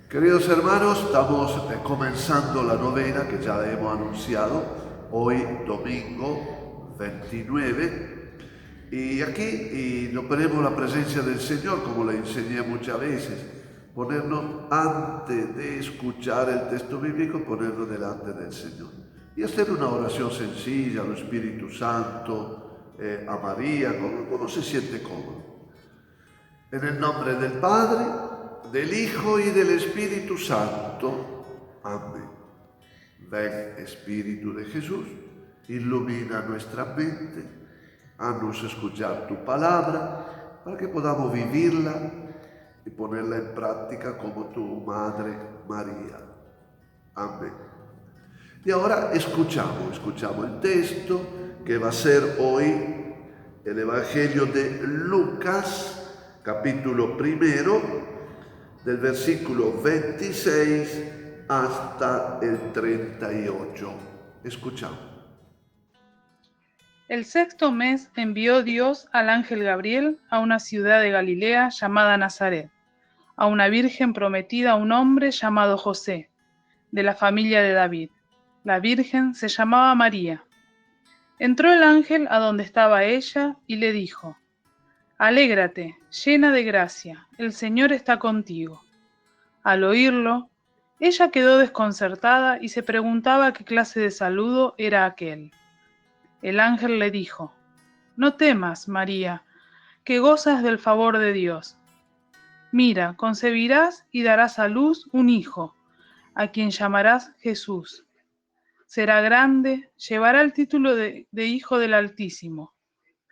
Queridos hermanos, estamos comenzando la novena que ya hemos anunciado hoy, domingo 29, y aquí nos ponemos la presencia del Señor, como le enseñé muchas veces, ponernos antes de escuchar el texto bíblico, ponernos delante del Señor y hacer una oración sencilla al Espíritu Santo, a María, como se siente cómodo. En el nombre del Padre, del Hijo y del Espíritu Santo. Amén. Ven, Espíritu de Jesús, ilumina nuestra mente, haznos escuchar tu palabra para que podamos vivirla y ponerla en práctica como tu Madre María. Amén. Y ahora escuchamos el texto que va a ser hoy el Evangelio de Lucas, capítulo 1, del versículo 26 hasta el 38. Escuchamos. El sexto mes envió Dios al ángel Gabriel a una ciudad de Galilea llamada Nazaret, a una virgen prometida a un hombre llamado José, de la familia de David. La virgen se llamaba María. Entró el ángel a donde estaba ella y le dijo: «Alégrate, llena de gracia, el Señor está contigo». Al oírlo, ella quedó desconcertada y se preguntaba qué clase de saludo era aquel. El ángel le dijo: «No temas, María, que gozas del favor de Dios. Mira, concebirás y darás a luz un hijo, a quien llamarás Jesús. Será grande, llevará el título de Hijo del Altísimo.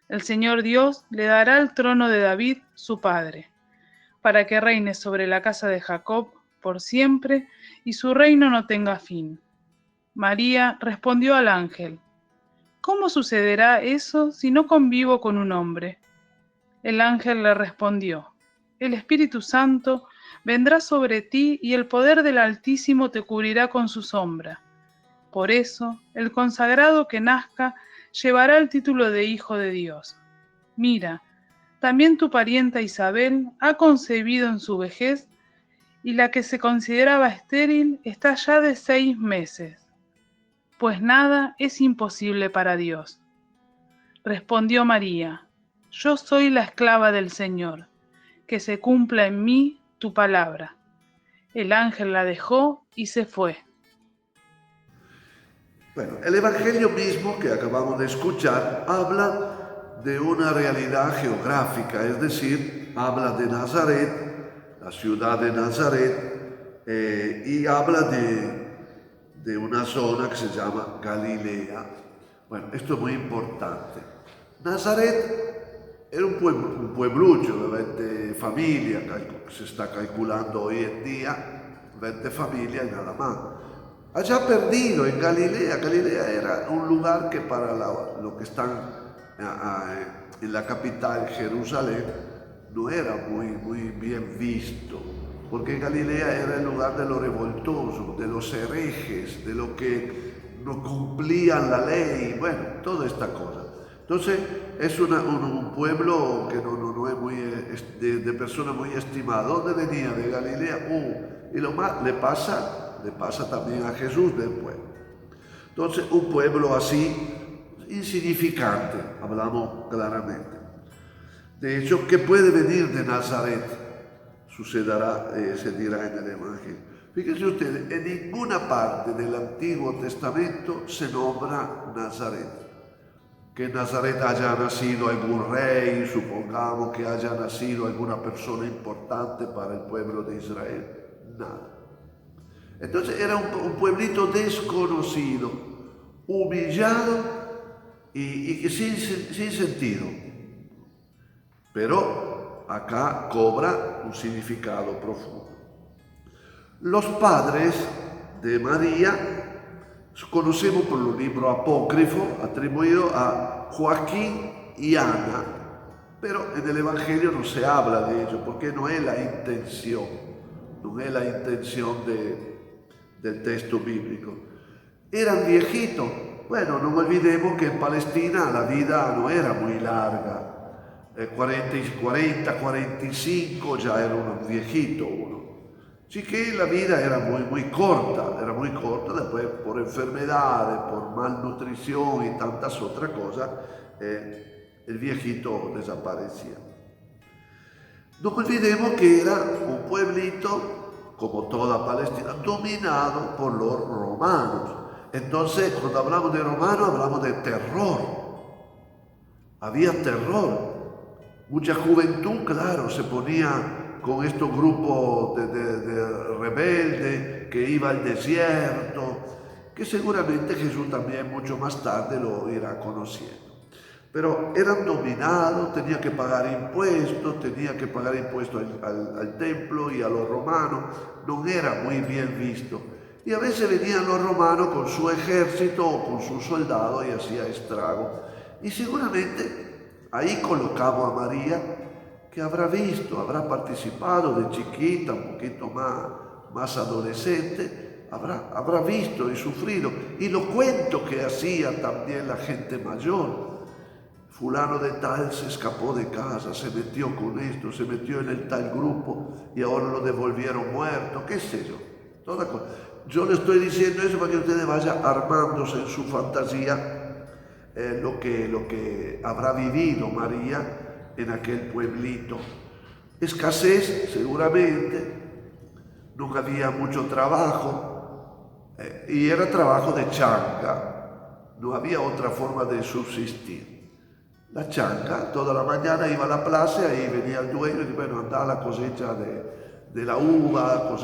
El Señor Dios le dará el trono de David, su padre, para que reine sobre la casa de Jacob por siempre y su reino no tenga fin». María respondió al ángel: «¿Cómo sucederá eso si no convivo con un hombre?». El ángel le respondió: «El Espíritu Santo vendrá sobre ti y el poder del Altísimo te cubrirá con su sombra. Por eso, el consagrado que nazca llevará el título de Hijo de Dios. Mira, también tu parienta Isabel ha concebido en su vejez, y la que se consideraba estéril está ya de 6 meses. Pues nada es imposible para Dios». Respondió María: «Yo soy la esclava del Señor, que se cumpla en mí tu palabra». El ángel la dejó y se fue. Bueno, el Evangelio mismo que acabamos de escuchar habla de una realidad geográfica, es decir, habla de Nazaret, la ciudad de Nazaret, y habla de una zona que se llama Galilea. Bueno, esto es muy importante. Nazaret era un puebluccio de 20 familias, se está calculando hoy en día, 20 familias y nada más. Allá perdido en Galilea. Galilea era un lugar que para lo que están en la capital, Jerusalén, no era muy bien visto, porque Galilea era el lugar de los revoltosos, de los herejes, de los que no cumplían la ley, bueno, toda esta cosa. Entonces es un pueblo que no es muy de personas muy estimadas. ¿Dónde venía? De Galilea. Y lo más le pasa también a Jesús después. Entonces, un pueblo así, insignificante, hablamos claramente. De hecho, ¿qué puede venir de Nazaret? Sucederá, se dirá en el Evangelio. Fíjense ustedes, en ninguna parte del Antiguo Testamento se nombra Nazaret. Que en Nazaret haya nacido algún rey, supongamos que haya nacido alguna persona importante para el pueblo de Israel. Nada. Entonces era un pueblito desconocido, humillado y sin sentido. Pero acá cobra un significado profundo. Los padres de María conocemos por un libro apócrifo atribuido a Joaquín y Ana, pero en el Evangelio no se habla de ello porque no es la intención del texto bíblico. Eran viejitos. Bueno, no olvidemos que en Palestina la vida no era muy larga. 40, 45 ya era un viejito uno. Sí que la vida era muy corta, después por enfermedades, por malnutrición y tantas otras cosas, el viejito desaparecía. No olvidemos que era un pueblito, como toda Palestina, dominado por los romanos. Entonces, cuando hablamos de romanos, hablamos de terror. Había terror. Mucha juventud, claro, se ponía con estos grupos de rebeldes que iba al desierto, que seguramente Jesús también mucho más tarde lo irá conociendo. Pero eran dominados, tenía que pagar impuestos al templo y a los romanos, no era muy bien visto. Y a veces venían los romanos con su ejército o con sus soldados y hacía estrago. Y seguramente ahí colocamos a María, que habrá visto, habrá participado de chiquita, un poquito más adolescente, habrá visto y sufrido. Y los cuentos que hacía también la gente mayor. Fulano de tal se escapó de casa, se metió con esto, se metió en el tal grupo y ahora lo devolvieron muerto, qué sé yo. Toda cosa. Yo le estoy diciendo eso para que ustedes vayan armándose en su fantasía lo que habrá vivido María en aquel pueblito. Escasez, seguramente, nunca había mucho trabajo y era trabajo de changa, no había otra forma de subsistir. La changa, toda la mañana iba a la plaza y ahí venía el dueño y decía, bueno, anda a la cosecha de la uva,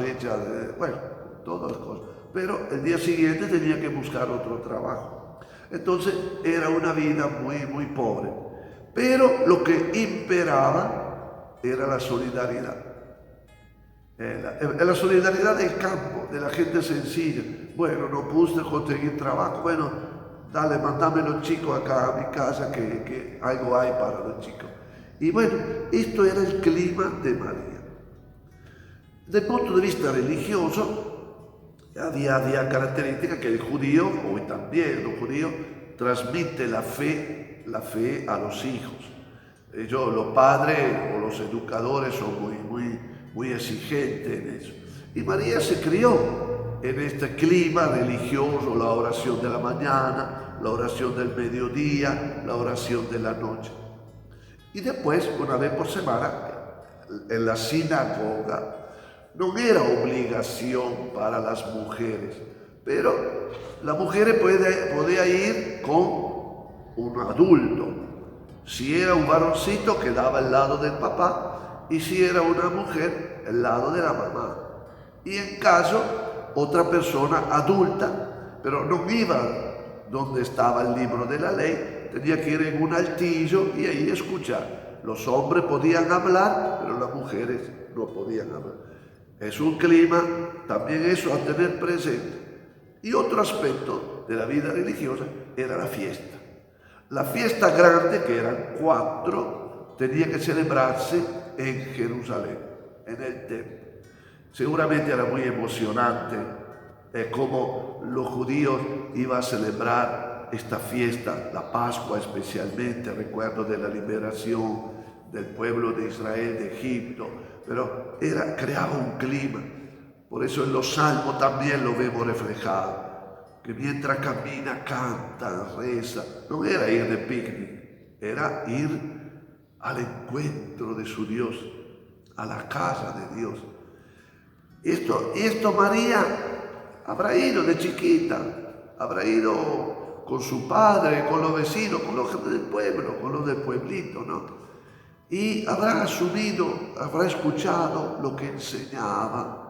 todas las cosas. Pero el día siguiente tenía que buscar otro trabajo. Entonces era una vida muy pobre. Pero lo que imperaba era la solidaridad. La solidaridad del campo, de la gente sencilla. Bueno, no pude conseguir trabajo, bueno, dale, mandame los chicos acá a mi casa que algo hay para los chicos. Y bueno, esto era el clima de María. Desde el punto de vista religioso, había características que el judío, hoy también los judíos, transmite la fe a los hijos. Los padres o los educadores son muy exigentes en eso. Y María se crió en este clima religioso, la oración de la mañana, la oración del mediodía, la oración de la noche. Y después, una vez por semana, en la sinagoga. No era obligación para las mujeres, pero la mujer podía ir con un adulto. Si era un varoncito, quedaba al lado del papá, y si era una mujer, al lado de la mamá. Y en caso, otra persona adulta, pero no iba donde estaba el libro de la ley, tenía que ir en un altillo y ahí escuchar. Los hombres podían hablar, pero las mujeres no podían hablar. Es un clima, también eso a tener presente. Y otro aspecto de la vida religiosa era la fiesta. La fiesta grande, que eran 4, tenía que celebrarse en Jerusalén, en el templo. Seguramente era muy emocionante cómo los judíos iban a celebrar esta fiesta, la Pascua especialmente, recuerdo de la liberación del pueblo de Israel de Egipto, pero creaba un clima. Por eso en los salmos también lo vemos reflejado, que mientras camina, canta, reza. No era ir de picnic, era ir al encuentro de su Dios, a la casa de Dios. Esto María habrá ido de chiquita, habrá ido con su padre, con los vecinos, con los del pueblo, con los del pueblito, ¿no? Y habrá asumido, habrá escuchado lo que enseñaban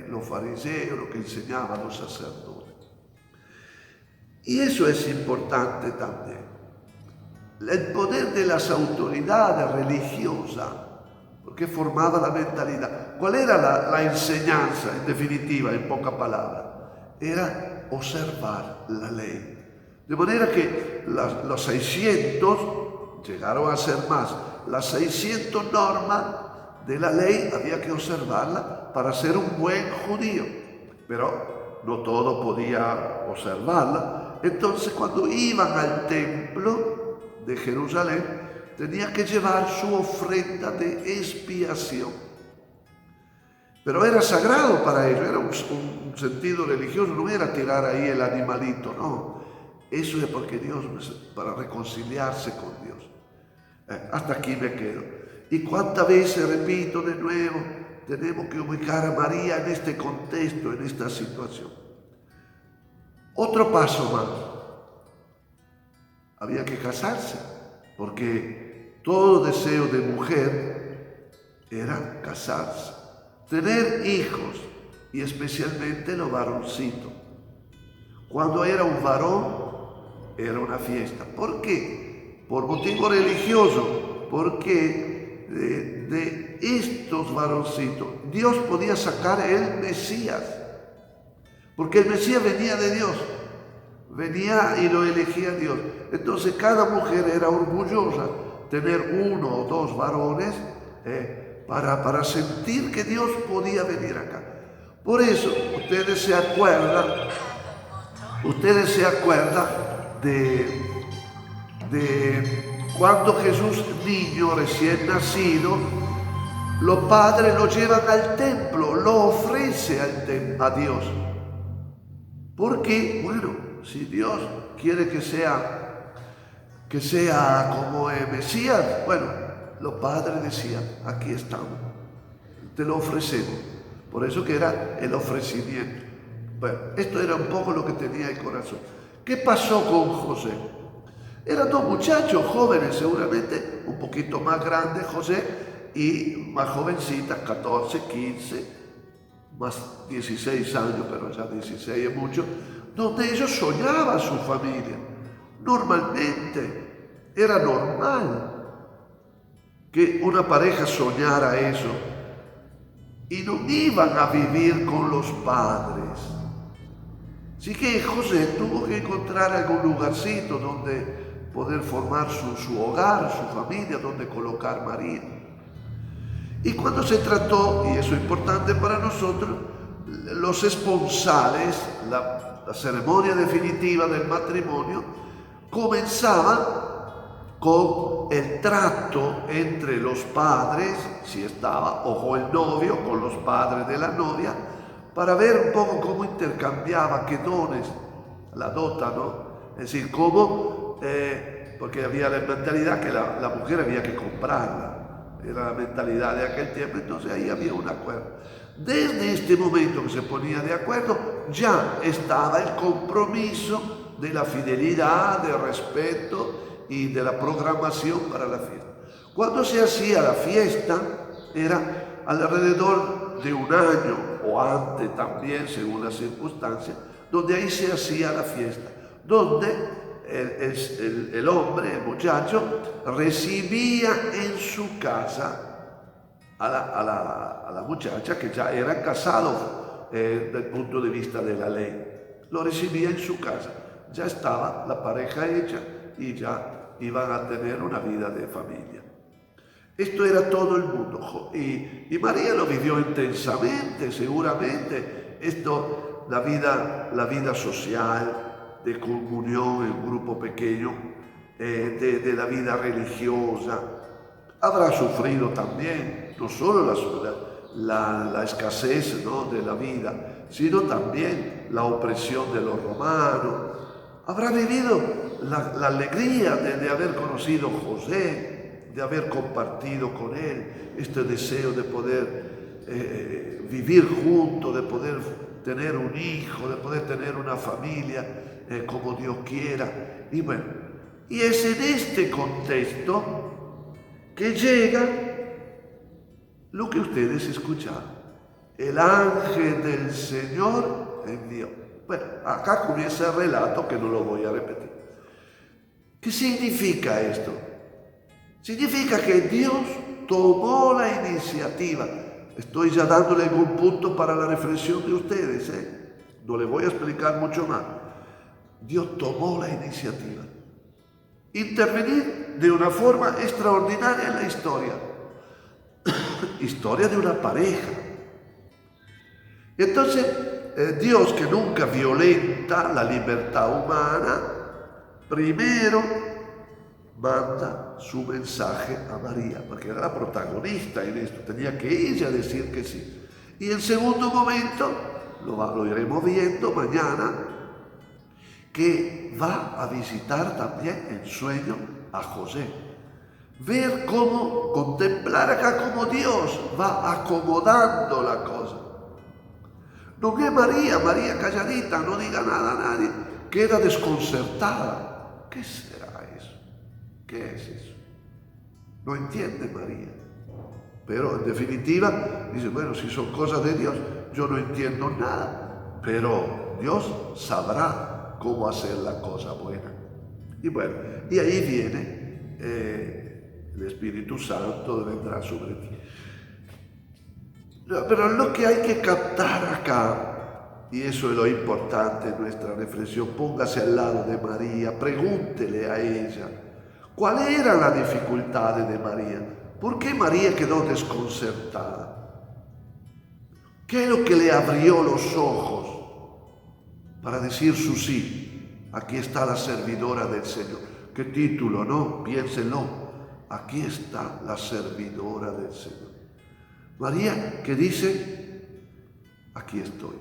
los fariseos, lo que enseñaban los sacerdotes. Y eso es importante también. El poder de las autoridades religiosas, porque formaba la mentalidad. ¿Cuál era la enseñanza, en definitiva, en pocas palabras? Era observar la ley. De manera que los 600, llegaron a ser más, las 600 normas de la ley había que observarla para ser un buen judío, pero no todo podía observarla. Entonces, cuando iban al templo de Jerusalén, tenía que llevar su ofrenda de expiación. Pero era sagrado para ellos, era un sentido religioso, no era tirar ahí el animalito, no. Eso es porque Dios, para reconciliarse con Dios. Hasta aquí me quedo. Y cuántas veces, repito de nuevo, tenemos que ubicar a María en este contexto, en esta situación. Otro paso más. Había que casarse, porque todo deseo de mujer era casarse, tener hijos, y especialmente los varoncitos. Cuando era un varón, era una fiesta. ¿Por qué? Por motivo religioso, porque de estos varoncitos Dios podía sacar el Mesías, porque el Mesías venía de Dios, venía y lo elegía Dios. Entonces cada mujer era orgullosa tener uno o dos varones para sentir que Dios podía venir acá. Por eso ustedes se acuerdan de cuando Jesús, niño recién nacido, los padres lo llevan al templo, lo ofrece a Dios. Porque, bueno, si Dios quiere que sea como el Mesías, bueno, los padres decían, aquí estamos, te lo ofrecemos. Por eso que era el ofrecimiento. Bueno, esto era un poco lo que tenía el corazón. ¿Qué pasó con José? Eran dos muchachos jóvenes, seguramente un poquito más grandes José y más jovencitas, 14, 15, más 16 años, pero ya 16 es mucho, donde ellos soñaban su familia. Normalmente era normal que una pareja soñara eso y no iban a vivir con los padres. Así que José tuvo que encontrar algún lugarcito donde poder formar su hogar, su familia, donde colocar María. Y cuando se trató, y eso es importante para nosotros, los esponsales, la ceremonia definitiva del matrimonio, comenzaba con el trato entre los padres, si estaba, ojo el novio, con los padres de la novia, para ver un poco cómo intercambiaba, qué dones, la dota, ¿no? Es decir, cómo, porque había la mentalidad que la mujer había que comprarla, era la mentalidad de aquel tiempo, entonces ahí había un acuerdo. Desde este momento que se ponía de acuerdo, ya estaba el compromiso de la fidelidad, del respeto y de la programación para la fiesta. Cuando se hacía la fiesta, era alrededor de un año, o antes también, según las circunstancias, donde ahí se hacía la fiesta, donde el hombre, el muchacho, recibía en su casa a la muchacha que ya era casado desde el punto de vista de la ley. Lo recibía en su casa, ya estaba la pareja hecha y ya iban a tener una vida de familia. Esto era todo el mundo y María lo vivió intensamente, seguramente. Esto, la vida social, de comunión en un grupo pequeño, de la vida religiosa. Habrá sufrido también, no solo la escasez, ¿no?, de la vida, sino también la opresión de los romanos. Habrá vivido la alegría de haber conocido a José, de haber compartido con él este deseo de poder vivir juntos, de poder tener un hijo, de poder tener una familia como Dios quiera. Y bueno, y es en este contexto que llega lo que ustedes escucharon. El ángel del Señor envió. Bueno, acá comienza el relato que no lo voy a repetir. ¿Qué significa esto? Significa que Dios tomó la iniciativa. Estoy ya dándole algún punto para la reflexión de ustedes, no les voy a explicar mucho más. Dios tomó la iniciativa. Intervenir de una forma extraordinaria en la historia. Historia de una pareja. Entonces, Dios, que nunca violenta la libertad humana, primero manda su mensaje a María, porque era la protagonista en esto, tenía que ella decir que sí. Y en segundo momento, lo iremos viendo mañana, que va a visitar también en sueño a José. Ver cómo, contemplar acá cómo Dios va acomodando la cosa. No es María calladita, no diga nada a nadie, queda desconcertada. ¿Qué será eso? ¿Qué es eso? No entiende María. Pero en definitiva dice, bueno, si son cosas de Dios, yo no entiendo nada, pero Dios sabrá cómo hacer la cosa buena. Y bueno, y ahí viene el Espíritu Santo vendrá sobre ti. Pero lo que hay que captar acá, y eso es lo importante en nuestra reflexión, póngase al lado de María, pregúntele a ella, ¿cuál era la dificultad de María? ¿Por qué María quedó desconcertada? ¿Qué es lo que le abrió los ojos para decir su sí? Aquí está la servidora del Señor. ¿Qué título, no? Piénsenlo. Aquí está la servidora del Señor. María que dice, aquí estoy.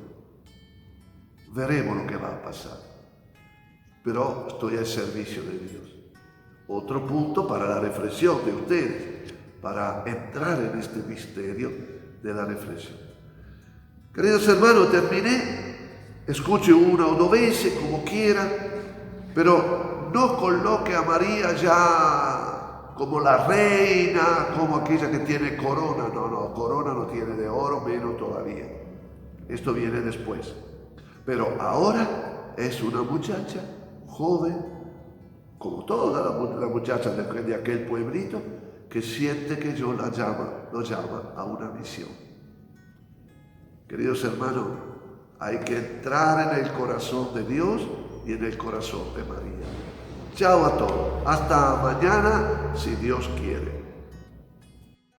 Veremos lo que va a pasar. Pero estoy al servicio de Dios. Otro punto para la reflexión de ustedes, para entrar en este misterio de la reflexión. Queridos hermanos, terminé. Escuche una o dos veces, como quiera, pero no coloque a María ya como la reina, como aquella que tiene corona. No, corona no tiene de oro, menos todavía. Esto viene después. Pero ahora es una muchacha joven, como toda la muchacha de aquel pueblito, que siente que Dios lo llama a una misión. Queridos hermanos, hay que entrar en el corazón de Dios y en el corazón de María. Chao a todos. Hasta mañana, si Dios quiere.